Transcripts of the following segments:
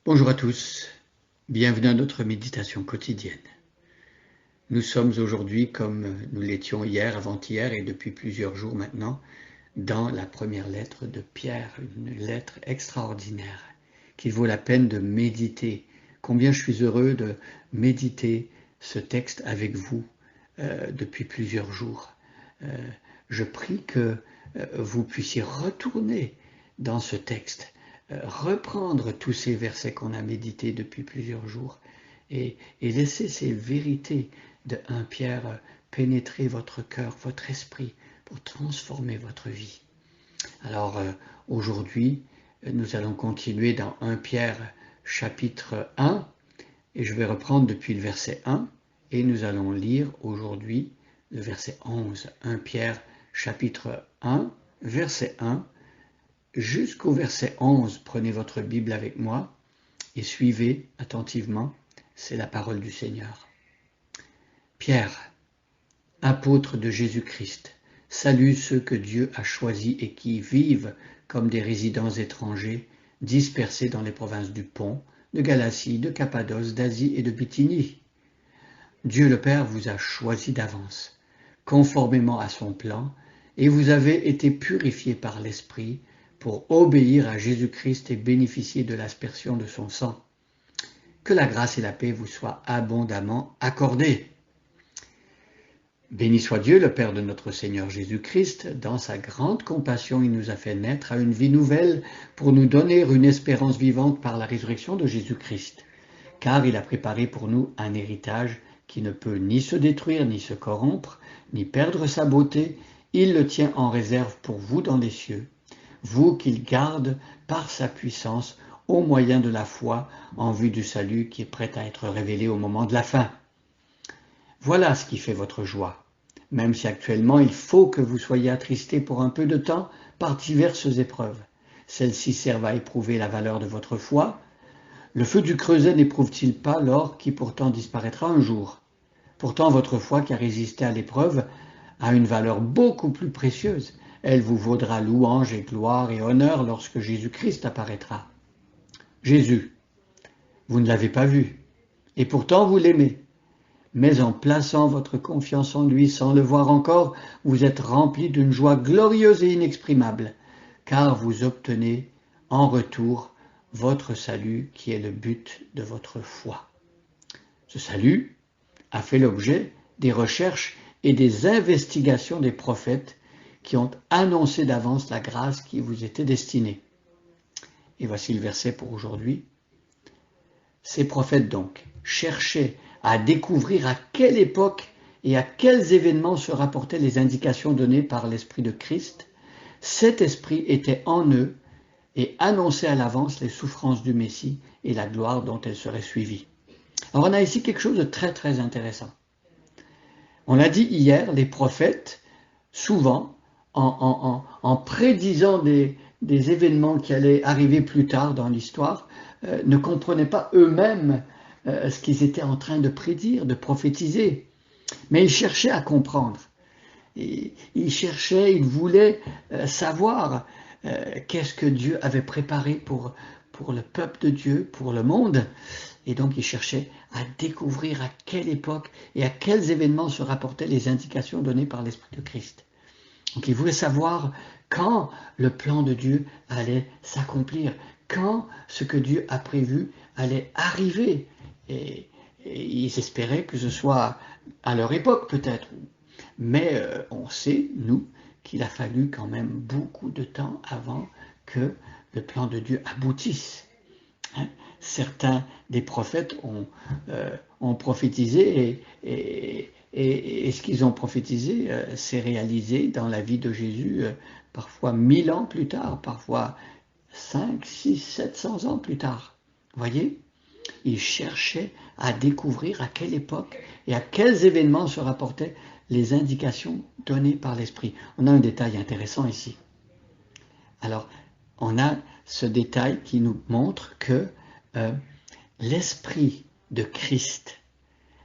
Bonjour à tous, bienvenue à notre méditation quotidienne. Nous sommes aujourd'hui, comme nous l'étions hier, avant-hier et depuis plusieurs jours maintenant, dans la première lettre de Pierre, une lettre extraordinaire qu'il vaut la peine de méditer. Combien je suis heureux de méditer ce texte avec vous depuis plusieurs jours. Je prie que vous puissiez retourner dans ce texte, reprendre tous ces versets qu'on a médités depuis plusieurs jours et laisser ces vérités de 1 Pierre pénétrer votre cœur, votre esprit, pour transformer votre vie. Alors aujourd'hui, nous allons continuer dans 1 Pierre chapitre 1 et je vais reprendre depuis le verset 1 et nous allons lire aujourd'hui le verset 11. 1 Pierre chapitre 1, verset 1 jusqu'au verset 11. Prenez votre Bible avec moi et suivez attentivement, c'est la parole du Seigneur. Pierre, apôtre de Jésus-Christ, salue ceux que Dieu a choisis et qui vivent comme des résidents étrangers, dispersés dans les provinces du Pont, de Galatie, de Cappadoce, d'Asie et de Bithynie. Dieu le Père vous a choisi d'avance, conformément à son plan, et vous avez été purifiés par l'Esprit pour obéir à Jésus-Christ et bénéficier de l'aspersion de son sang. Que la grâce et la paix vous soient abondamment accordées. Béni soit Dieu, le Père de notre Seigneur Jésus-Christ. Dans sa grande compassion, il nous a fait naître à une vie nouvelle pour nous donner une espérance vivante par la résurrection de Jésus-Christ. Car il a préparé pour nous un héritage qui ne peut ni se détruire, ni se corrompre, ni perdre sa beauté. Il le tient en réserve pour vous dans les cieux, vous qu'il garde par sa puissance au moyen de la foi en vue du salut qui est prêt à être révélé au moment de la fin. Voilà ce qui fait votre joie, même si actuellement il faut que vous soyez attristés pour un peu de temps par diverses épreuves. Celles-ci servent à éprouver la valeur de votre foi. Le feu du creuset n'éprouve-t-il pas l'or qui pourtant disparaîtra un jour? Pourtant votre foi qui a résisté à l'épreuve a une valeur beaucoup plus précieuse. Elle vous vaudra louange et gloire et honneur lorsque Jésus-Christ apparaîtra. Jésus, vous ne l'avez pas vu, et pourtant vous l'aimez. Mais en plaçant votre confiance en lui sans le voir encore, vous êtes remplis d'une joie glorieuse et inexprimable, car vous obtenez en retour votre salut qui est le but de votre foi. Ce salut a fait l'objet des recherches et des investigations des prophètes qui ont annoncé d'avance la grâce qui vous était destinée. Et voici le verset pour aujourd'hui. Ces prophètes donc cherchaient à découvrir à quelle époque et à quels événements se rapportaient les indications données par l'Esprit de Christ. Cet Esprit était en eux et annonçait à l'avance les souffrances du Messie et la gloire dont elles seraient suivies. Alors on a ici quelque chose de très très intéressant. On l'a dit hier, les prophètes, souvent, en prédisant des événements qui allaient arriver plus tard dans l'histoire, ne comprenaient pas eux-mêmes ce qu'ils étaient en train de prédire, de prophétiser. Mais ils cherchaient à comprendre. Ils voulaient savoir qu'est-ce que Dieu avait préparé pour le peuple de Dieu, pour le monde. Et donc ils cherchaient à découvrir à quelle époque et à quels événements se rapportaient les indications données par l'Esprit de Christ. Donc ils voulaient savoir quand le plan de Dieu allait s'accomplir, quand ce que Dieu a prévu allait arriver. Et ils espéraient que ce soit à leur époque peut-être. Mais on sait, nous, qu'il a fallu quand même beaucoup de temps avant que le plan de Dieu aboutisse. Certains des prophètes ont prophétisé et ce qu'ils ont prophétisé s'est réalisé dans la vie de Jésus parfois 1000 ans plus tard, parfois 5, 6, 700 ans plus tard. Vous voyez, ils cherchaient à découvrir à quelle époque et à quels événements se rapportaient les indications données par l'Esprit. On a un détail intéressant ici. Alors, on a ce détail qui nous montre que l'Esprit de Christ,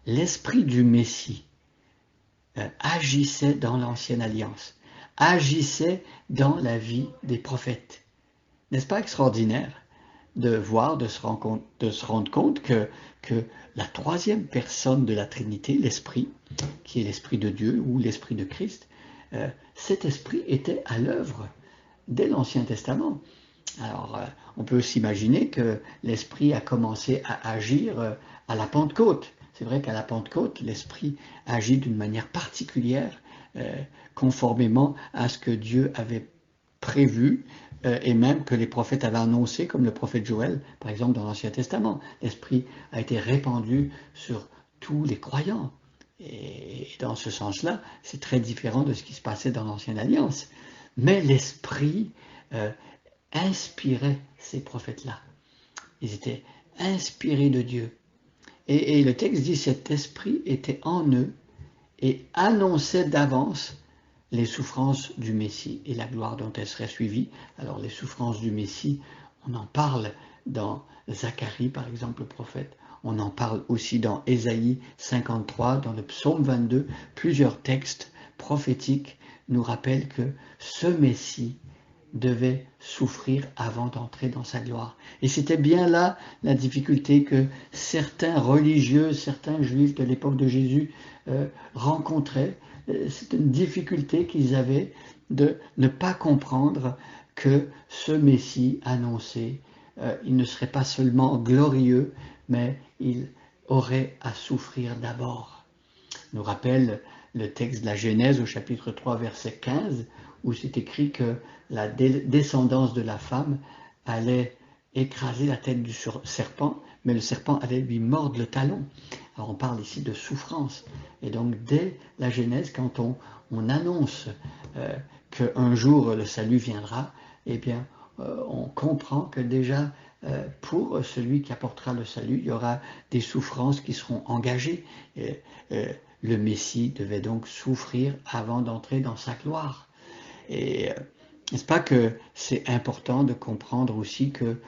l'Esprit du Messie, agissait dans l'Ancienne Alliance, agissait dans la vie des prophètes. N'est-ce pas extraordinaire? de voir, de se rendre compte que la troisième personne de la Trinité, l'Esprit, qui est l'Esprit de Dieu ou l'Esprit de Christ, cet Esprit était à l'œuvre dès l'Ancien Testament. Alors, on peut s'imaginer que l'Esprit a commencé à agir à la Pentecôte. C'est vrai qu'à la Pentecôte, l'Esprit agit d'une manière particulière, conformément à ce que Dieu avait prévu et même que les prophètes avaient annoncé, comme le prophète Joël, par exemple, dans l'Ancien Testament. L'Esprit a été répandu sur tous les croyants. Et dans ce sens-là, c'est très différent de ce qui se passait dans l'Ancienne Alliance. Mais l'Esprit inspirait ces prophètes-là. Ils étaient inspirés de Dieu. Et le texte dit, cet esprit était en eux et annonçait d'avance les souffrances du Messie et la gloire dont elles seraient suivies. Alors les souffrances du Messie, on en parle dans Zacharie, par exemple, le prophète. On en parle aussi dans Ésaïe 53, dans le psaume 22. Plusieurs textes prophétiques nous rappellent que ce Messie devait souffrir avant d'entrer dans sa gloire. Et c'était bien là la difficulté que certains religieux, certains juifs de l'époque de Jésus rencontraient. C'est une difficulté qu'ils avaient de ne pas comprendre que ce Messie annoncé, il ne serait pas seulement glorieux, mais il aurait à souffrir d'abord. Nous rappelle le texte de la Genèse au chapitre 3, verset 15, où c'est écrit que la descendance de la femme allait écraser la tête du serpent, mais le serpent allait lui mordre le talon. Alors on parle ici de souffrance. Et donc dès la Genèse, quand on annonce qu'un jour le salut viendra, eh bien on comprend que déjà pour celui qui apportera le salut, il y aura des souffrances qui seront engagées. Le Messie devait donc souffrir avant d'entrer dans sa gloire. Et n'est-ce pas que c'est important de comprendre aussi que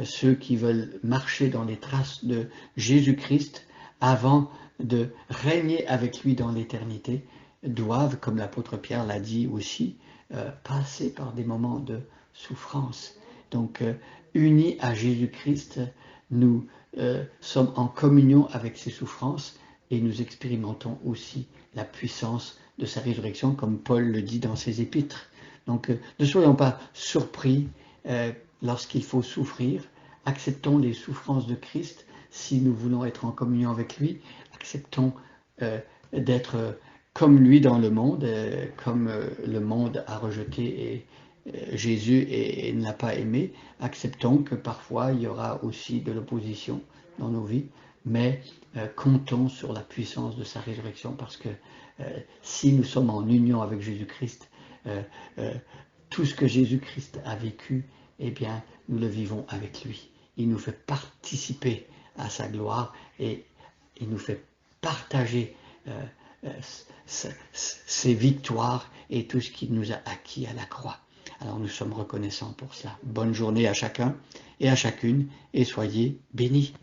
ceux qui veulent marcher dans les traces de Jésus-Christ avant de régner avec lui dans l'éternité doivent, comme l'apôtre Pierre l'a dit aussi, passer par des moments de souffrance. Donc, unis à Jésus-Christ, nous sommes en communion avec ses souffrances et nous expérimentons aussi la puissance de sa résurrection, comme Paul le dit dans ses épîtres. Donc, ne soyons pas surpris lorsqu'il faut souffrir. Acceptons les souffrances de Christ si nous voulons être en communion avec lui. Acceptons d'être comme lui dans le monde, comme le monde a rejeté Jésus et ne l'a pas aimé. Acceptons que parfois il y aura aussi de l'opposition dans nos vies, mais comptons sur la puissance de sa résurrection parce que si nous sommes en union avec Jésus-Christ, tout ce que Jésus-Christ a vécu, eh bien, nous le vivons avec lui. Il nous fait participer à sa gloire et il nous fait partager ses victoires et tout ce qu'il nous a acquis à la croix. Alors nous sommes reconnaissants pour cela. Bonne journée à chacun et à chacune et soyez bénis.